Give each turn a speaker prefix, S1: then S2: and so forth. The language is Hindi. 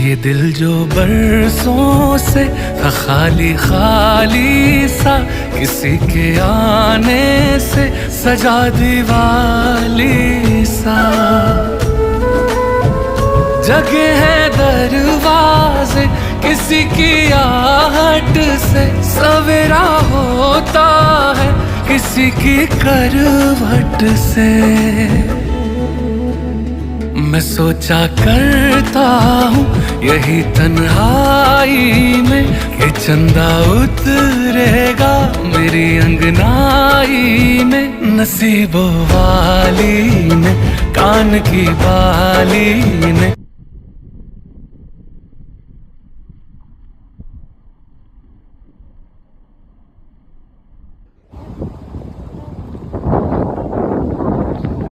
S1: ये दिल जो बरसों से था खाली खाली सा, किसी के आने से सजा दीवाली सा। जगे हैं दरवाजे किसी की आहट से, सवेरा होता है किसी की करवट से। मैं सोचा करता हूँ यही तन्हाई में कि चंदा उतरेगा मेरी अंगनाई में। नसीबों वाली ने कान की बाली ने